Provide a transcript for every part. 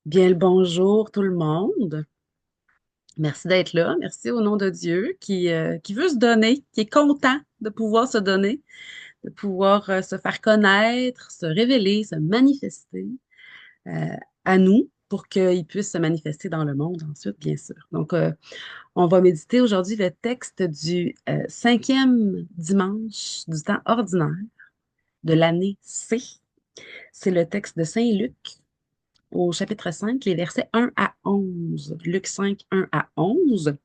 Bien le bonjour tout le monde. Merci d'être là. Merci au nom de Dieu qui veut se donner, qui est content de pouvoir se donner, de pouvoir se faire connaître, se révéler, se manifester euh, à nous pour qu'il puisse se manifester dans le monde ensuite, bien sûr. Donc, on va méditer aujourd'hui le texte du cinquième dimanche du temps ordinaire de l'année C. C'est le texte de Saint Luc au chapitre 5, les versets 1 à 11. Luc 5, 1 à 11.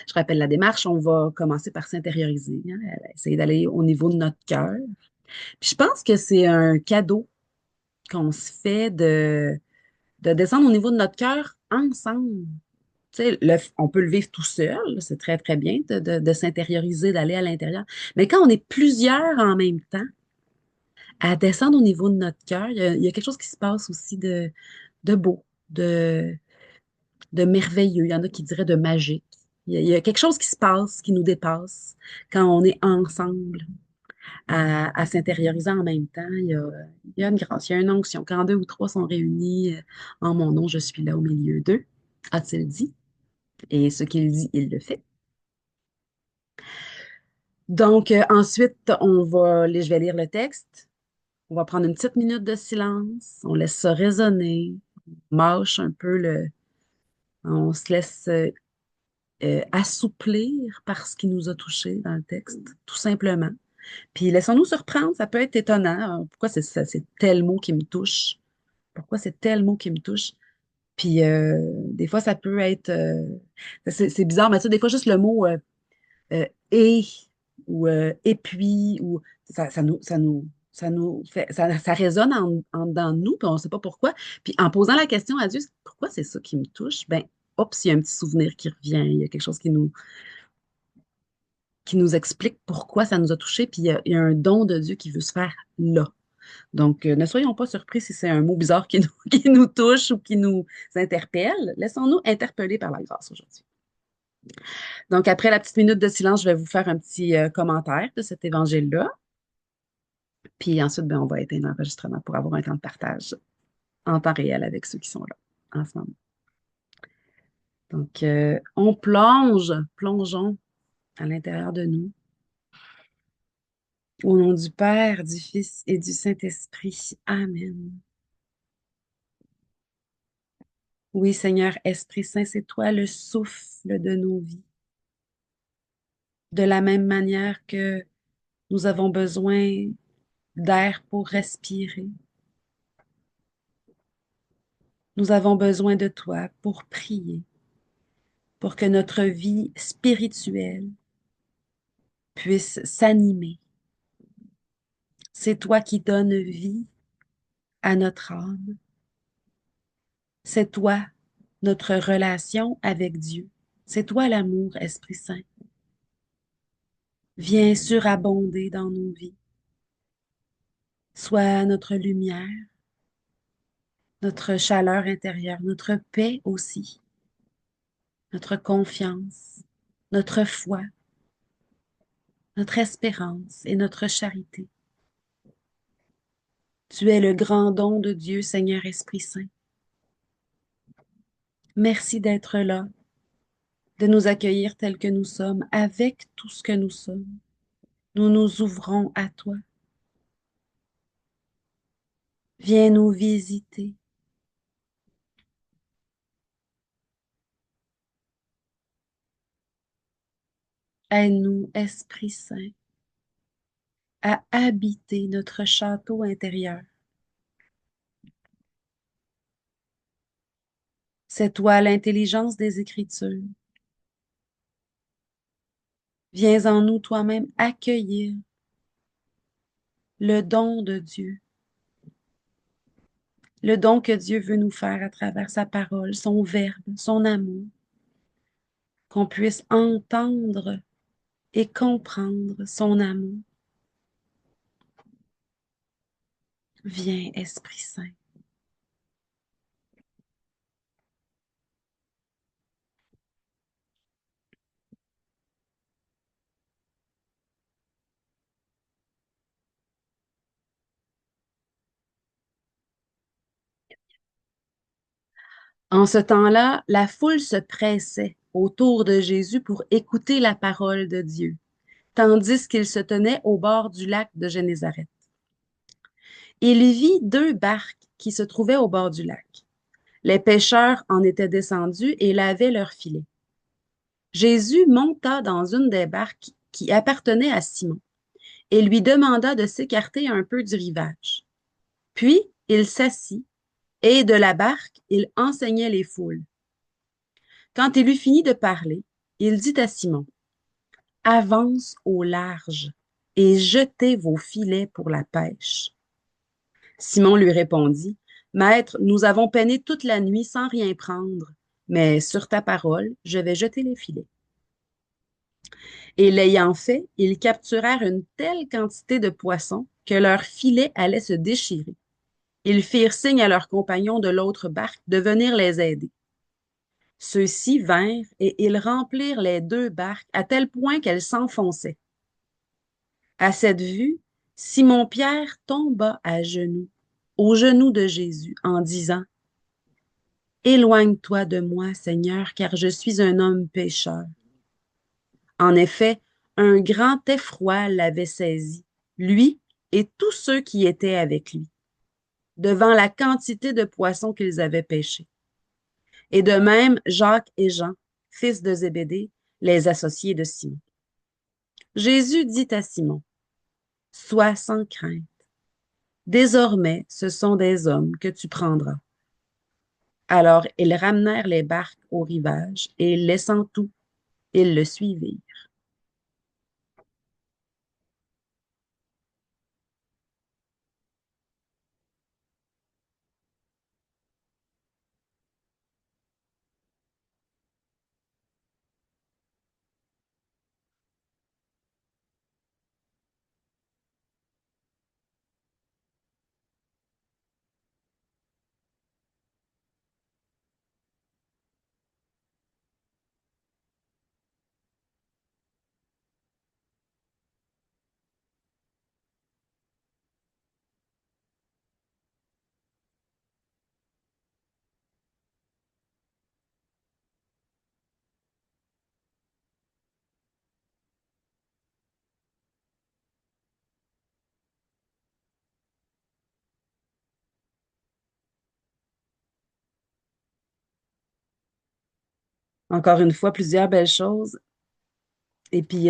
Je rappelle la démarche, on va commencer par s'intérioriser, hein, essayer d'aller au niveau de notre cœur. Puis je pense que c'est un cadeau qu'on se fait de descendre au niveau de notre cœur ensemble. Tu sais, on peut le vivre tout seul, c'est très, très bien de s'intérioriser, d'aller à l'intérieur. Mais quand on est plusieurs en même temps, à descendre au niveau de notre cœur, il y a quelque chose qui se passe aussi de beau, de merveilleux. Il y en a qui diraient de magique. Il y a quelque chose qui se passe, qui nous dépasse quand on est ensemble à s'intérioriser en même temps. Il y a une grâce, il y a une onction. Quand deux ou trois sont réunis en mon nom, je suis là au milieu d'eux, a-t-il dit. Et ce qu'il dit, il le fait. Donc, ensuite, je vais lire le texte. On va prendre une petite minute de silence. On laisse ça résonner. On mâche un peu on se laisse assouplir par ce qui nous a touchés dans le texte, tout simplement. Puis laissons-nous surprendre, ça peut être étonnant. Pourquoi c'est tel mot qui me touche? Pourquoi c'est tel mot qui me touche? Puis des fois, ça peut être... c'est bizarre, mais ça, des fois, juste le mot et ou et puis, ou ça nous fait, ça résonne en dedans de nous, puis on ne sait pas pourquoi. Puis en posant la question à Dieu, pourquoi c'est ça qui me touche? Ben, oups, il y a un petit souvenir qui revient, il y a quelque chose qui nous explique pourquoi ça nous a touchés, puis il y a un don de Dieu qui veut se faire là. Donc, ne soyons pas surpris si c'est un mot bizarre qui nous, qui nous touche ou qui nous interpelle. Laissons-nous interpeller par la grâce aujourd'hui. Donc, après la petite minute de silence, je vais vous faire un petit commentaire de cet évangile-là. Puis ensuite, ben, on va éteindre l'enregistrement pour avoir un temps de partage en temps réel avec ceux qui sont là en ce moment. Donc, plongeons à l'intérieur de nous. Au nom du Père, du Fils et du Saint-Esprit. Amen. Oui, Seigneur, Esprit Saint, c'est toi le souffle de nos vies. De la même manière que nous avons besoin d'air pour respirer, nous avons besoin de toi pour prier, pour que notre vie spirituelle puisse s'animer. C'est toi qui donnes vie à notre âme. C'est toi notre relation avec Dieu. C'est toi l'amour, Esprit Saint. Viens surabonder dans nos vies. Sois notre lumière, notre chaleur intérieure, notre paix aussi, notre confiance, notre foi, notre espérance et notre charité. Tu es le grand don de Dieu, Seigneur Esprit Saint. Merci d'être là, de nous accueillir tels que nous sommes, avec tout ce que nous sommes. Nous nous ouvrons à toi. Viens nous visiter. Aide-nous, Esprit Saint, à habiter notre château intérieur. C'est toi l'intelligence des Écritures. Viens en nous toi-même accueillir le don de Dieu, le don que Dieu veut nous faire à travers sa parole, son verbe, son amour, qu'on puisse entendre et comprendre son amour. Viens, Esprit Saint. En ce temps-là, la foule se pressait autour de Jésus pour écouter la parole de Dieu, tandis qu'il se tenait au bord du lac de Génézareth. Il vit deux barques qui se trouvaient au bord du lac. Les pêcheurs en étaient descendus et lavaient leurs filets. Jésus monta dans une des barques qui appartenait à Simon et lui demanda de s'écarter un peu du rivage. Puis il s'assit et de la barque, il enseignait les foules. Quand il eut fini de parler, il dit à Simon, avance au large et jetez vos filets pour la pêche. Simon lui répondit, Maître, nous avons peiné toute la nuit sans rien prendre, mais sur ta parole, je vais jeter les filets. Et l'ayant fait, ils capturèrent une telle quantité de poissons que leurs filets allaient se déchirer. Ils firent signe à leurs compagnons de l'autre barque de venir les aider. Ceux-ci vinrent et ils remplirent les deux barques à tel point qu'elles s'enfonçaient. À cette vue, Simon-Pierre tomba à genoux, aux genoux de Jésus, en disant, éloigne-toi de moi, Seigneur, car je suis un homme pécheur. En effet, un grand effroi l'avait saisi, lui et tous ceux qui étaient avec lui, devant la quantité de poissons qu'ils avaient pêchés. Et de même, Jacques et Jean, fils de Zébédée, les associés de Simon. Jésus dit à Simon, sois sans crainte. Désormais, ce sont des hommes que tu prendras. Alors ils ramenèrent les barques au rivage et, laissant tout, ils le suivirent. Encore une fois, plusieurs belles choses. Et puis,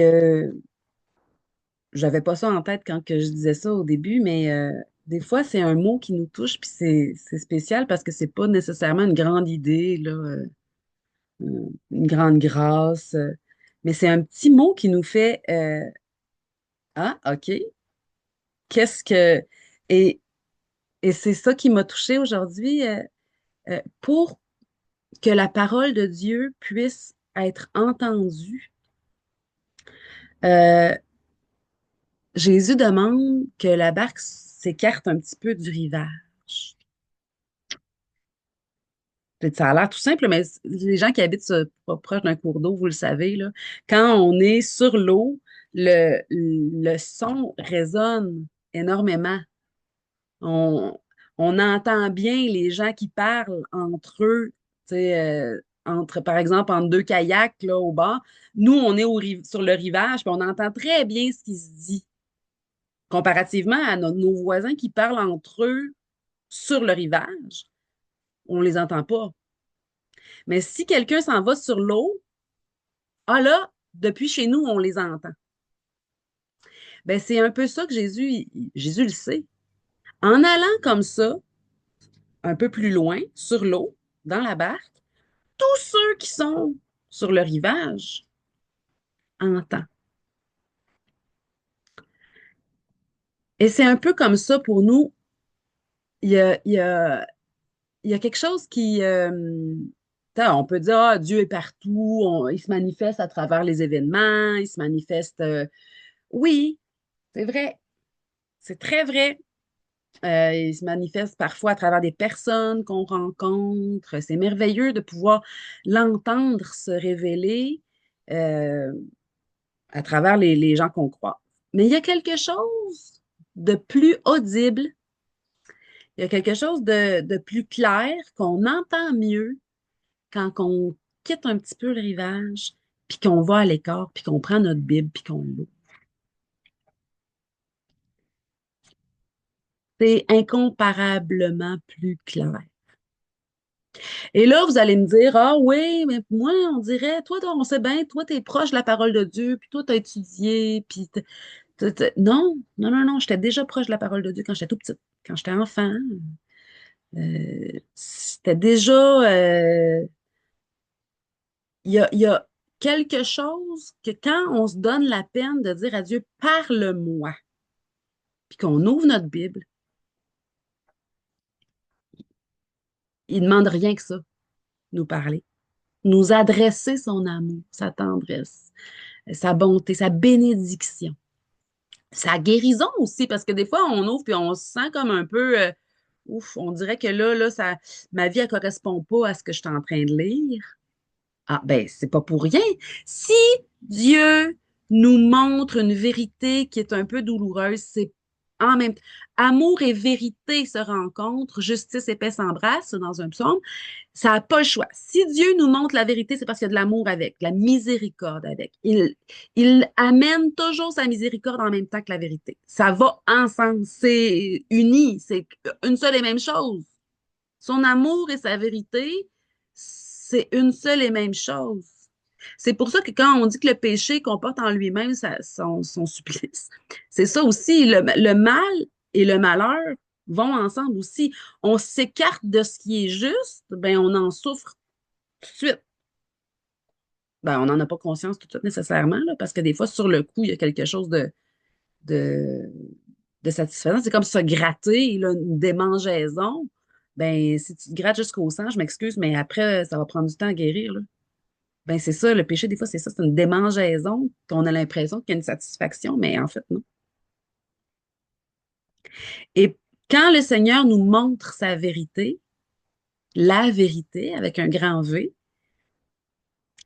j'avais pas ça en tête quand que je disais ça au début, mais des fois, c'est un mot qui nous touche, puis c'est spécial parce que c'est pas nécessairement une grande idée, là, une grande grâce, mais c'est un petit mot qui nous fait ah, OK, qu'est-ce que. Et, et c'est ça qui m'a touchée aujourd'hui, pour que la parole de Dieu puisse être entendue. euh, Jésus demande que la barque s'écarte un petit peu du rivage. Ça a l'air tout simple, mais les gens qui habitent pas proche d'un cours d'eau, vous le savez, là, quand on est sur l'eau, le son résonne énormément. On, on entend bien les gens qui parlent entre eux, tu sais, entre, par exemple, entre deux kayaks là, au bord. Nous, on est sur le rivage, puis on entend très bien ce qui se dit, comparativement à nos voisins qui parlent entre eux sur le rivage. On les entend pas. Mais si quelqu'un s'en va sur l'eau, ah là, depuis chez nous, on les entend. Ben, c'est un peu ça que Jésus le sait. En allant comme ça, un peu plus loin, sur l'eau, dans la barque, tous ceux qui sont sur le rivage entendent. Et c'est un peu comme ça pour nous. Il y a, il y a, il y a quelque chose qui... on peut dire, ah, Dieu est partout, il se manifeste à travers les événements, il se manifeste... oui, c'est vrai, c'est très vrai. Il se manifeste parfois à travers des personnes qu'on rencontre. C'est merveilleux de pouvoir l'entendre se révéler euh, à travers les gens qu'on croit. Mais il y a quelque chose de plus audible, il y a quelque chose de plus clair qu'on entend mieux. quand on quitte un petit peu le rivage, puis qu'on va à l'écart, puis qu'on prend notre Bible, puis qu'on l'ouvre. C'est incomparablement plus clair. Et là, vous allez me dire, ah oui, mais moi, on dirait, toi, on sait bien, toi, tu es proche de la parole de Dieu, puis toi, tu as étudié, puis non, non, non, non, j'étais déjà proche de la parole de Dieu quand j'étais tout petite, quand j'étais enfant. C'était déjà, il y a quelque chose que quand on se donne la peine de dire à Dieu, parle-moi, puis qu'on ouvre notre Bible, il ne demande rien que ça, nous parler, nous adresser son amour, sa tendresse, sa bonté, sa bénédiction, sa guérison aussi, parce que des fois, on ouvre puis on se sent comme un peu, ouf, on dirait que là, ça, ma vie, elle correspond pas à ce que je suis en train de lire. Ah, ben, c'est pas pour rien. Si Dieu nous montre une vérité qui est un peu douloureuse, c'est en même temps, amour et vérité se rencontrent, justice et paix s'embrassent dans un psaume. Ça n'a pas le choix. Si Dieu nous montre la vérité, c'est parce qu'il y a de l'amour avec, de la miséricorde avec. Il amène toujours sa miséricorde en même temps que la vérité. Ça va ensemble, c'est uni, c'est une seule et même chose. Son amour et sa vérité, c'est une seule et même chose. C'est pour ça que quand on dit que le péché comporte en lui-même son supplice, c'est ça aussi. Le mal et le malheur vont ensemble aussi. On s'écarte de ce qui est juste, ben on en souffre tout de suite. Ben, on n'en a pas conscience tout de suite nécessairement, là, parce que des fois, sur le coup, il y a quelque chose de, de satisfaisant. C'est comme se gratter, là, une démangeaison. Ben, si tu te grattes jusqu'au sang, je m'excuse, mais après, ça va prendre du temps à guérir, là. Ben, c'est ça, le péché, des fois, c'est ça, c'est une démangeaison, qu'on a l'impression qu'il y a une satisfaction, mais en fait, non. Et quand le Seigneur nous montre sa vérité, la vérité, avec un grand V,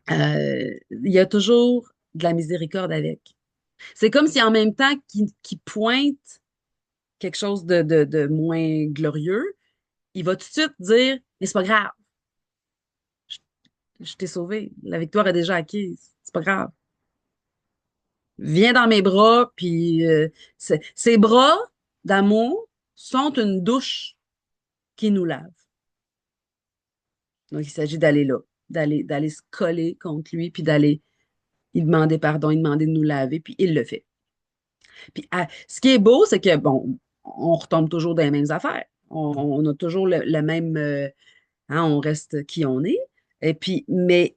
il y a toujours de la miséricorde avec. C'est comme si en même temps qu'il pointe quelque chose de moins glorieux, il va tout de suite dire, mais c'est pas grave, je, je t'ai sauvé, la victoire est déjà acquise, c'est pas grave. Viens dans mes bras, puis ces bras d'amour sont une douche qui nous lave. Donc, il s'agit d'aller là, d'aller se coller contre lui, puis d'aller il demander pardon, il demander de nous laver, puis il le fait. Puis ce qui est beau, c'est que, bon, on retombe toujours dans les mêmes affaires. On a toujours le même, hein, on reste qui on est. Et puis, mais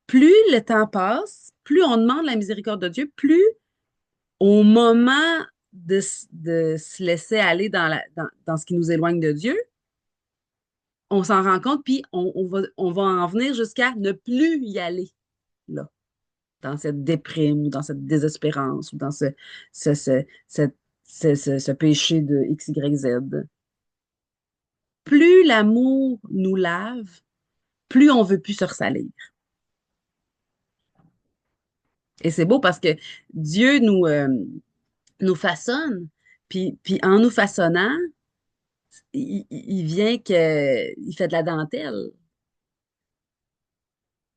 plus le temps passe, plus on demande la miséricorde de Dieu, plus au moment de se laisser aller dans ce qui nous éloigne de Dieu, on s'en rend compte, puis on va en venir jusqu'à ne plus y aller, là, dans cette déprime ou dans cette désespérance ou dans ce, ce, ce, ce péché de X, Y, Z. Plus l'amour nous lave, plus on veut plus se ressalir. Et c'est beau parce que Dieu nous façonne, puis en nous façonnant, il vient que il fait de la dentelle.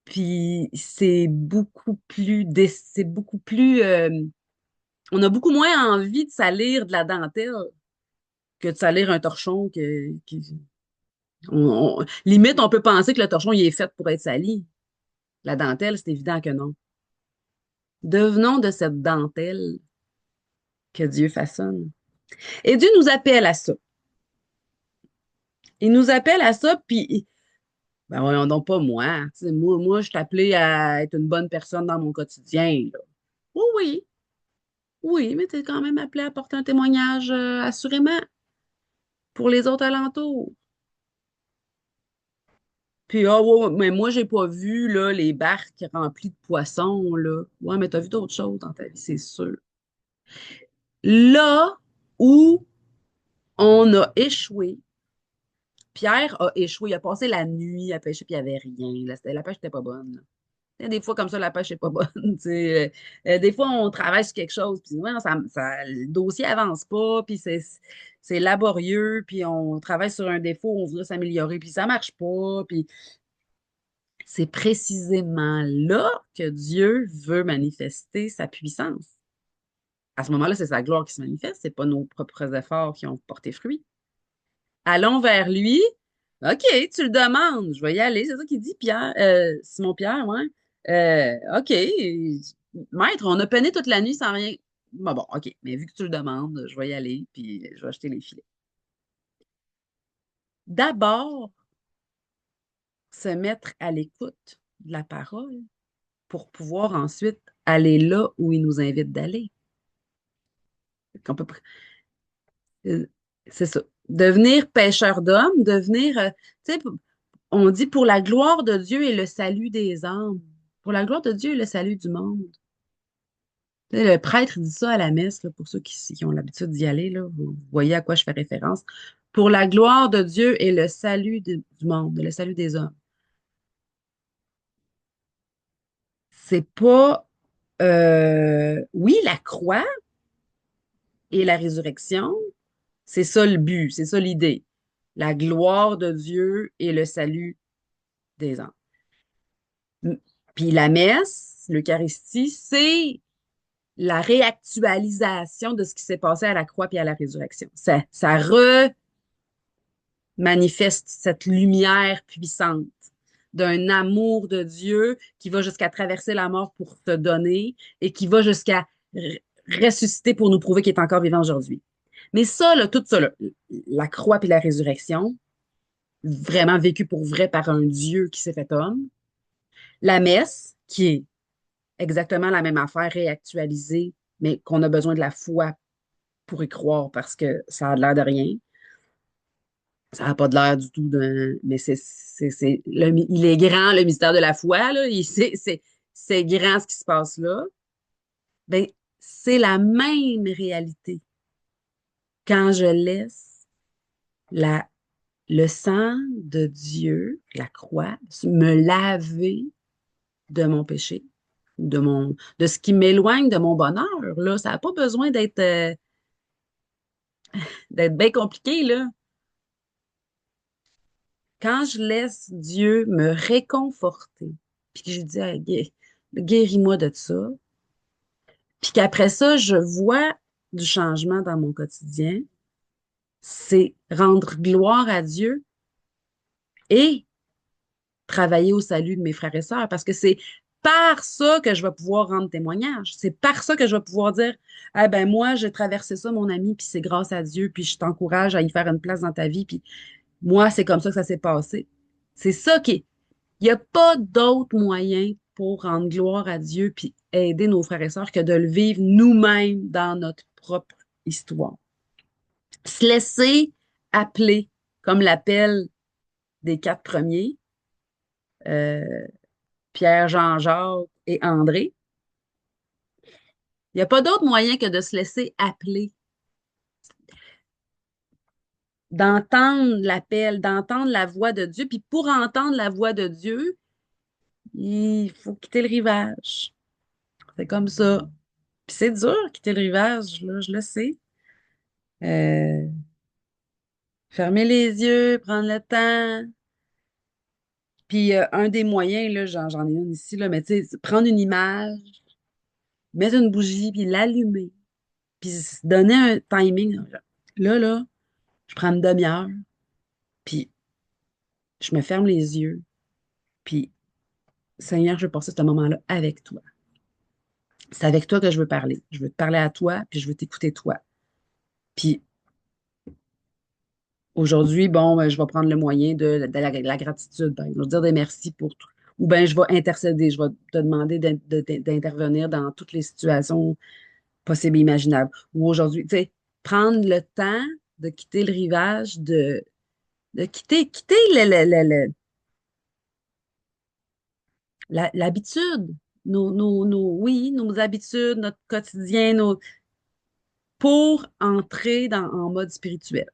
Puis c'est beaucoup plus, on a beaucoup moins envie de salir de la dentelle que de salir un torchon limite, on peut penser que le torchon, il est fait pour être sali. La dentelle, c'est évident que non. Devenons de cette dentelle que Dieu façonne. Et Dieu nous appelle à ça. Il nous appelle à ça, puis, ben voyons donc pas moi. Tu sais, moi, je suis appelée à être une bonne personne dans mon quotidien, là. Oui, oui, oui, mais tu es quand même appelé à porter un témoignage, assurément, pour les autres alentours. Puis, ah ouais, ouais, mais moi, j'ai pas vu, là, les barques remplies de poissons, là. Ouais, mais t'as vu d'autres choses dans ta vie, c'est sûr. Là où on a échoué, Pierre a échoué, il a passé la nuit à pêcher, puis il n'y avait rien. Là, la pêche n'était pas bonne, là. Il y a des fois comme ça, la pêche n'est pas bonne. Tu sais. Des fois, on travaille sur quelque chose, puis ouais, le dossier avance pas, puis c'est laborieux, puis on travaille sur un défaut, on voudrait s'améliorer, puis ça marche pas, puis C'est précisément là que Dieu veut manifester sa puissance. À ce moment-là, c'est sa gloire qui se manifeste, c'est pas nos propres efforts qui ont porté fruit. Allons vers lui. OK, tu le demandes, je vais y aller. C'est ça qu'il dit, Pierre, Simon-Pierre, ouais. OK, maître, on a peiné toute la nuit sans rien. Bon, OK, mais vu que tu le demandes, je vais y aller, puis je vais acheter les filets. D'abord, se mettre à l'écoute de la parole pour pouvoir ensuite aller là où il nous invite d'aller. Qu'on peut Euh, C'est ça. Devenir pêcheur d'hommes, devenir, tu sais, on dit pour la gloire de Dieu et le salut des âmes. Pour la gloire de Dieu et le salut du monde. Tu sais, le prêtre dit ça à la messe, là, pour ceux qui ont l'habitude d'y aller, là, vous voyez à quoi je fais référence. Pour la gloire de Dieu et le salut du monde, le salut des hommes. C'est pas, oui, la croix et la résurrection, c'est ça le but, c'est ça l'idée. La gloire de Dieu et le salut des hommes. Puis la messe, l'Eucharistie, c'est la réactualisation de ce qui s'est passé à la croix puis à la résurrection. Ça remanifeste cette lumière puissante d'un amour de Dieu qui va jusqu'à traverser la mort pour te donner et qui va jusqu'à ressusciter pour nous prouver qu'il est encore vivant aujourd'hui. Mais ça, là, tout ça, là, la croix puis la résurrection, vraiment vécu pour vrai par un Dieu qui s'est fait homme, la messe, qui est exactement la même affaire réactualisée, mais qu'on a besoin de la foi pour y croire parce que ça a l'air de rien. Ça n'a pas de l'air du tout d'un. Mais il est grand, le mystère de la foi, là. C'est grand ce qui se passe là. Ben, c'est la même réalité. Quand je laisse la, le sang de Dieu, la croix, me laver de mon péché, de ce qui m'éloigne de mon bonheur, là, ça n'a pas besoin d'être bien compliqué, là. Quand je laisse Dieu me réconforter, puis que je dis, ah, guéris-moi de ça, puis qu'après ça, je vois du changement dans mon quotidien, c'est rendre gloire à Dieu et travailler au salut de mes frères et sœurs, parce que c'est par ça que je vais pouvoir rendre témoignage. C'est par ça que je vais pouvoir dire, ah ben moi, j'ai traversé ça, mon ami, puis c'est grâce à Dieu, puis je t'encourage à y faire une place dans ta vie, puis moi, c'est comme ça que ça s'est passé. C'est ça qui est. Il n'y a pas d'autre moyen pour rendre gloire à Dieu puis aider nos frères et sœurs que de le vivre nous-mêmes dans notre propre histoire. Se laisser appeler, comme l'appel des quatre premiers, euh, Pierre, Jean-Jacques et André. Il n'y a pas d'autre moyen que de se laisser appeler, d'entendre l'appel, d'entendre la voix de Dieu. Puis pour entendre la voix de Dieu, il faut quitter le rivage. C'est comme ça. Puis c'est dur, quitter le rivage, là, je le sais. Euh, Fermer les yeux, prendre le temps. Puis un des moyens, là, j'en ai une ici, là, mais tu sais, prendre une image, mettre une bougie, puis l'allumer. Puis se donner un timing. Là, je prends une demi-heure, puis je me ferme les yeux, puis Seigneur, je veux passer ce moment-là avec toi. C'est avec toi que je veux parler. Je veux te parler à toi, puis je veux t'écouter toi. Puis aujourd'hui, bon, ben, je vais prendre le moyen de la gratitude. Ben, je vais dire des merci pour tout. Ou bien je vais intercéder, je vais te demander d'intervenir dans toutes les situations possibles et imaginables. Ou aujourd'hui, tu sais, prendre le temps de quitter le rivage, de quitter l'habitude, oui, nos habitudes, notre quotidien, pour entrer en mode spirituel.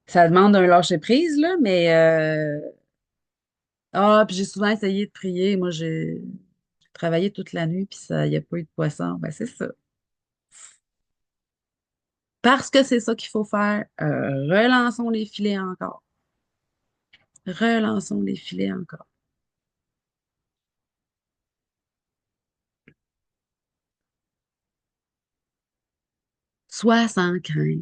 Ça demande un lâcher-prise, là, mais ah, puis j'ai souvent essayé de prier. Moi, j'ai travaillé toute la nuit, puis ça, il n'y a pas eu de poisson. Ben, c'est ça. Parce que c'est ça qu'il faut faire. Relançons les filets encore. Relançons les filets encore. Sois sans crainte.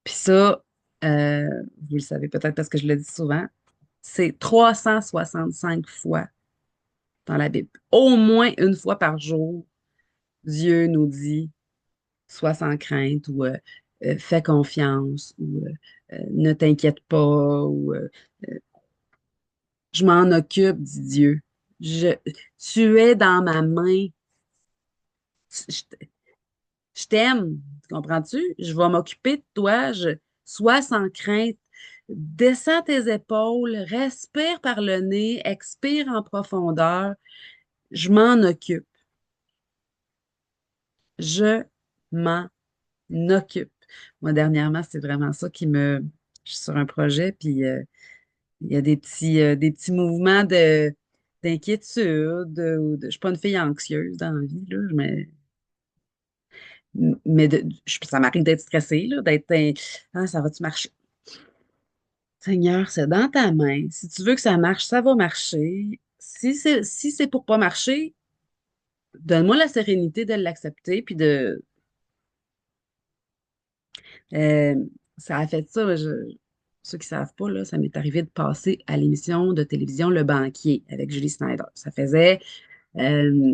Puis ça, vous le savez peut-être parce que je le dis souvent, c'est 365 fois dans la Bible. Au moins une fois par jour, Dieu nous dit, sois sans crainte ou fais confiance ou ne t'inquiète pas ou je m'en occupe, dit Dieu. Je, tu es dans ma main. Je, je t'aime. Comprends-tu? Je vais m'occuper de toi. Sois sans crainte. Descends tes épaules, respire par le nez, expire en profondeur. Je m'en occupe. Je m'en occupe. Moi, dernièrement, c'est vraiment ça qui me. Je suis sur un projet, puis il y a des petits mouvements d'inquiétude. Je suis pas une fille anxieuse dans la vie, là, ça m'arrive d'être stressée, là, ah, ça va-tu marcher? Seigneur, c'est dans ta main. Si tu veux que ça marche, ça va marcher. Si c'est pour pas marcher, donne-moi la sérénité de l'accepter, puis euh, ça a fait ça. Ceux qui savent pas, là, ça m'est arrivé de passer à l'émission de télévision Le Banquier avec Julie Snyder. Ça faisait euh,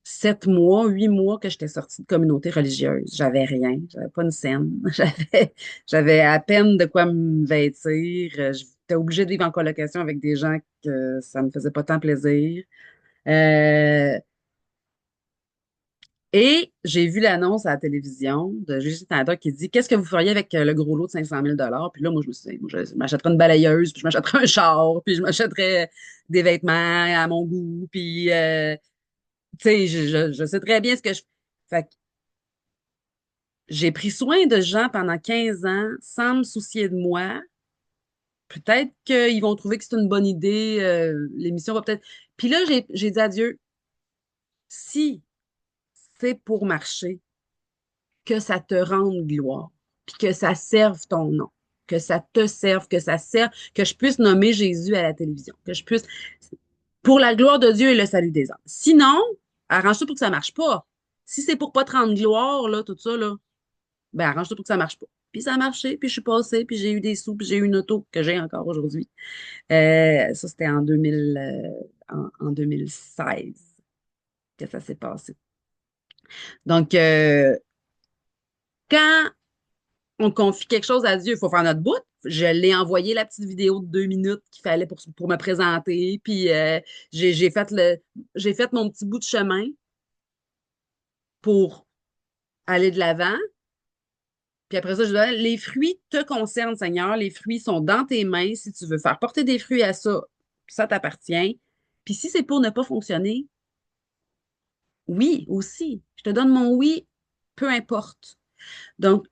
7 mois, 8 mois que j'étais sortie de communauté religieuse. J'avais rien, j'avais pas une scène, j'avais à peine de quoi me vêtir. J'étais obligée de vivre en colocation avec des gens que ça me faisait pas tant plaisir. Euh, et j'ai vu l'annonce à la télévision de Julie Snyder qui dit qu'est-ce que vous feriez avec le gros lot de 500 000 Puis là, moi, je me suis dit, moi, je m'achèterais une balayeuse, puis je m'achèterais un char, puis je m'achèterais des vêtements à mon goût, puis tu sais, je sais très bien ce que je. Fait que j'ai pris soin de gens pendant 15 ans sans me soucier de moi. Peut-être qu'ils vont trouver que c'est une bonne idée. L'émission va peut-être. Puis là, j'ai dit à Dieu, si c'est pour marcher, que ça te rende gloire, puis que ça serve ton nom, que ça te serve, que ça serve, que je puisse nommer Jésus à la télévision, que je puisse, pour la gloire de Dieu et le salut des hommes. Sinon, arrange-toi pour que ça marche pas. Si c'est pour pas te rendre gloire, là, tout ça, là, ben arrange-toi pour que ça marche pas. Puis ça a marché, puis je suis passée, puis j'ai eu des sous, puis j'ai eu une auto que j'ai encore aujourd'hui. Ça, c'était en 2000, en 2016 que ça s'est passé. Donc, quand on confie quelque chose à Dieu, il faut faire notre bout. Je l'ai envoyé la petite vidéo de 2 minutes qu'il fallait pour me présenter, puis j'ai fait mon petit bout de chemin pour aller de l'avant. Puis après ça, je dis, les fruits te concernent, Seigneur. Les fruits sont dans tes mains. Si tu veux faire porter des fruits à ça, ça t'appartient. Puis si c'est pour ne pas fonctionner, oui, aussi. Je te donne mon oui, peu importe. Donc,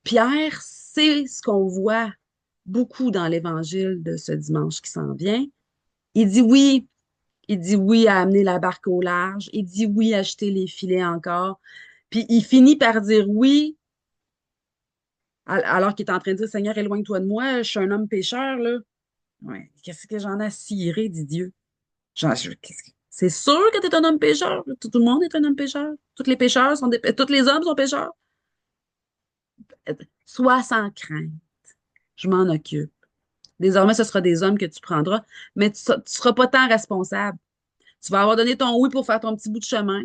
Pierre, c'est ce qu'on voit beaucoup dans l'évangile de ce dimanche qui s'en vient. Il dit oui. Il dit oui à amener la barque au large. Il dit oui à jeter les filets encore. Puis il finit par dire oui alors qu'il est en train de dire, Seigneur, éloigne-toi de moi, je suis un homme pécheur, là. Ouais. Qu'est-ce que j'en ai ciré, dit Dieu? C'est sûr que tu es un homme pécheur. Tout le monde est un homme pécheur. Tous les pécheurs sont tous les hommes sont pécheurs. Sois sans crainte. Je m'en occupe. Désormais, ce sera des hommes que tu prendras, mais tu ne seras pas tant responsable. Tu vas avoir donné ton oui pour faire ton petit bout de chemin,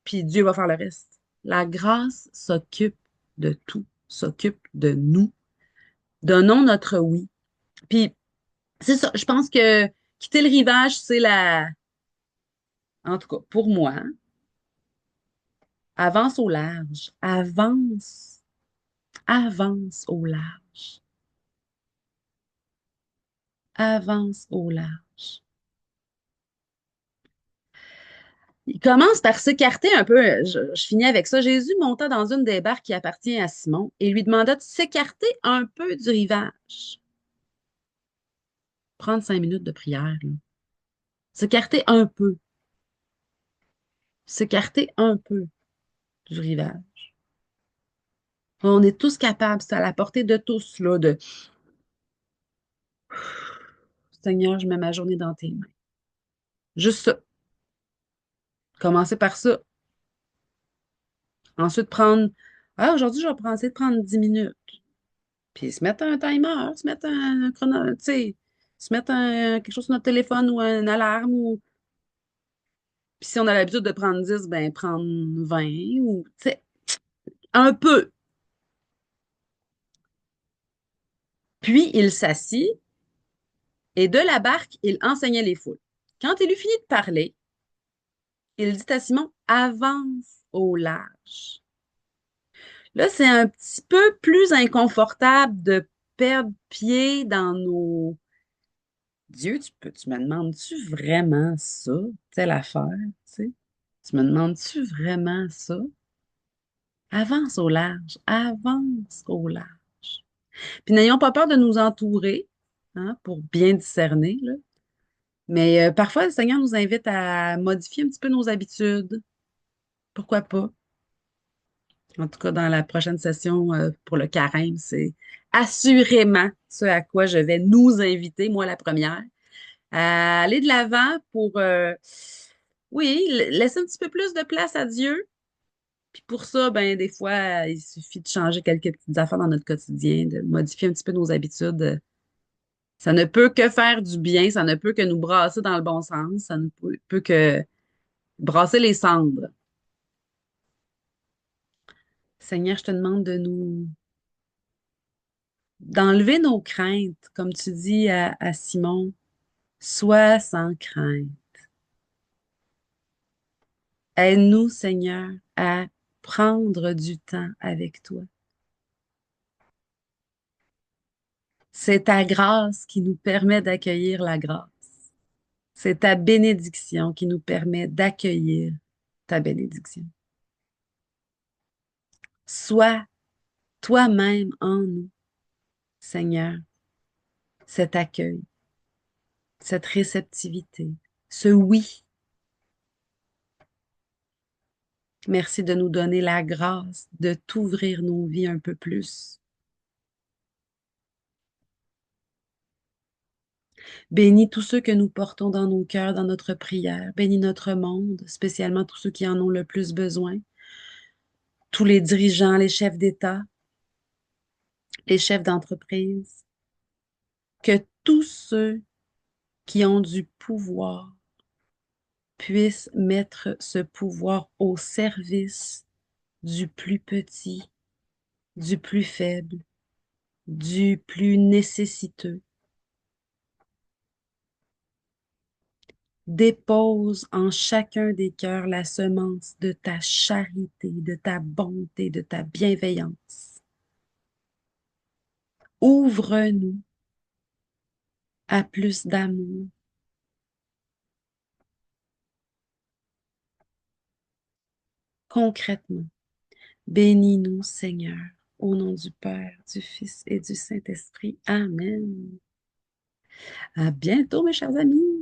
puis Dieu va faire le reste. La grâce s'occupe de tout, s'occupe de nous. Donnons notre oui. Puis, c'est ça, je pense que quitter le rivage, c'est en tout cas, pour moi, hein, avance au large. Avance. Avance au large. Avance au large. Il commence par s'écarter un peu. Je finis avec ça. Jésus monta dans une des barques qui appartient à Simon et lui demanda de s'écarter un peu du rivage. Prendre 5 minutes de prière, là. S'écarter un peu. S'écarter un peu du rivage. On est tous capables, c'est à la portée de tous, là, Seigneur, je mets ma journée dans tes mains. Juste ça. Commencer par ça. Ensuite, prendre. Ah, aujourd'hui, je vais essayer de prendre 10 minutes. Puis se mettre un timer, se mettre un chrono, tu sais, se mettre quelque chose sur notre téléphone ou une alarme. Puis si on a l'habitude de prendre 10 ben prendre 20 ou, tu sais, un peu. Puis il s'assit et de la barque, il enseignait les foules. Quand il eut fini de parler, il dit à Simon, avance au large. Là, c'est un petit peu plus inconfortable de perdre pied dans nos... Dieu, tu me demandes-tu vraiment ça, telle affaire, tu sais? Tu me demandes-tu vraiment ça? Avance au large. Puis n'ayons pas peur de nous entourer, hein, pour bien discerner, là. Mais parfois, le Seigneur nous invite à modifier un petit peu nos habitudes. Pourquoi pas? En tout cas, dans la prochaine session pour le carême, c'est assurément ce à quoi je vais nous inviter, moi la première, à aller de l'avant pour, oui, laisser un petit peu plus de place à Dieu. Puis pour ça, ben des fois, il suffit de changer quelques petites affaires dans notre quotidien, de modifier un petit peu nos habitudes. Ça ne peut que faire du bien, ça ne peut que nous brasser dans le bon sens, ça ne peut que brasser les cendres. Seigneur, je te demande de nous d'enlever nos craintes, comme tu dis à Simon, sois sans crainte. Aide-nous, Seigneur, à prendre du temps avec toi. C'est ta grâce qui nous permet d'accueillir la grâce. C'est ta bénédiction qui nous permet d'accueillir ta bénédiction. Sois toi-même en nous, Seigneur, cet accueil, cette réceptivité, ce oui. Merci de nous donner la grâce de t'ouvrir nos vies un peu plus. Bénis tous ceux que nous portons dans nos cœurs, dans notre prière. Bénis notre monde, spécialement tous ceux qui en ont le plus besoin. Tous les dirigeants, les chefs d'État, les chefs d'entreprise. Que tous ceux qui ont du pouvoir puissent mettre ce pouvoir au service du plus petit, du plus faible, du plus nécessiteux. Dépose en chacun des cœurs la semence de ta charité, de ta bonté, de ta bienveillance. Ouvre-nous à plus d'amour. Concrètement, bénis-nous, Seigneur, au nom du Père, du Fils et du Saint-Esprit. Amen. À bientôt, mes chers amis.